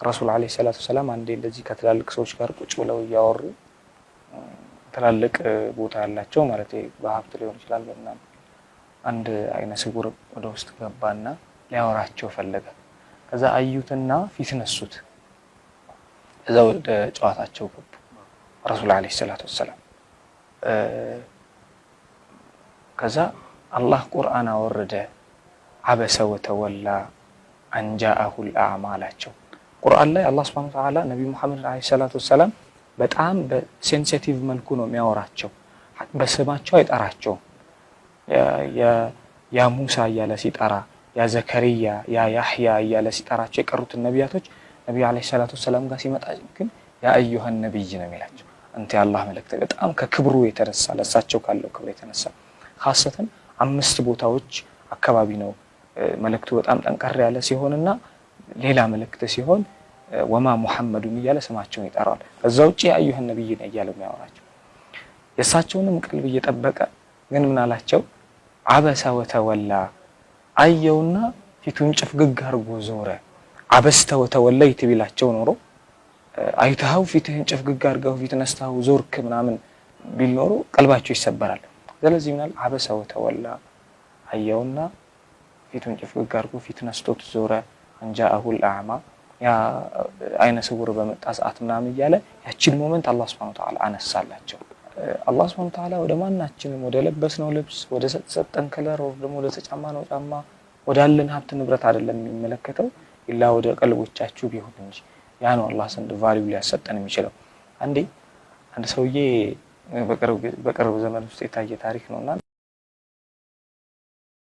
ረሱል አለይሂ ሰላቱ ሰላም አንዴ እንደዚህ ከትላልቅ ሰዎች ጋር ቁጭ ብለው እያወሩ ትላልቅ ቦታ ያላቸው ማለት በሀብት ሊሆን ይችላል በእናንተ አንድ አይነ ስውር ወደ ውስጥ ገባና ሊያወራቸው ፈለገ። ከዛ አዩትና ፊት ነሱት። እዛው ወደ ጨዋታቸው ገቡ። ረሱል አለይሂ ሰላቱ ሰላም ከዛ አላህ ቁርአን አወረደ አበሰ ወተወላ አንጃአሁል አዕማላቸው። ቁርአን ላይ አላህ Subhanahu Wa Ta'ala ነብዩ መሐመድ አለይሂ ሰላቱ ሰላም በጣም በሴንሲቲቭ መልኩ ነው የሚያወራቸው። በስማቸው አይጠራቸው። ያ ሙሳ እያለ ሲጠራ፣ ያ ዘከሪያ፣ ያ ያህያ እያለ ሲጠራቸው የቀሩት ነቢያቶች ነብዩ አለይሂ ሰላቱ ሰላም ጋር ሲመጣ ግን ያ አዩሃ ነብይ ነው የሚላቸው። አንተ የአላህ መልእክተኛ። በጣም ከክብሩ የተነሳ ለሳቸው ካለው ክብር የተነሳ ኻሰተን 5 ቦታዎች አካባቢ ነው መልእክቱ በጣም ጠንቀር ያለ ሲሆንና ሌላ መልእክት ሲሆን ወማ ሙሐመዱን እያለ ስማቸውን ይጠራል። ከዛው ውጪ ያ አዩሃ ነብይ ነው እያለ የሚያወራቸው የሳቸውንም ቀልብ እየጠበቀ ግን ምን አላቸው? አበሰ ወተወላ አየውና ፊቱን ጭፍግግ አርጎ ዞረ። አበስተ ወተወለይት ቢላቸው ኖሮ አይተው ፊትህን ጭፍግግ አርገው ፊት ነስተው ዞርክ ምናምን ቢል ኖሮ ቀልባቸው ይሰበራል። ስለዚህ ምናል አበሰ ወተወላ አየውና ፊቱን ጭፍግግ አርጎ ፊት ነስቶት ዞረ። አንጃአሁል አዕማ ያ አይነ ስውር በመጣ ሰዓት ምናምን እያለ ያቺን ሞመንት አላህ Subhanahu Wa Ta'ala አነሳላቸው። አላህ Subhanahu Wa Ta'ala ወደ ማናችንም ወደ ለበስነው ልብስ ወደ ሰጠን ከለር ወደ ደግሞ ወደ ተጫማነው ጫማ ወዳለን ሀብት ንብረት አይደለም የሚመለከተው ኢላ ወደ ቀልቦቻችሁ ቢሆን እንጂ ያ ነው አላህ ዘንድ ቫልዩ ሊያሰጠን የሚችለው። አንድ ሰውዬ በቅርብ ዘመን ውስጥ የታየ ታሪክ ነውና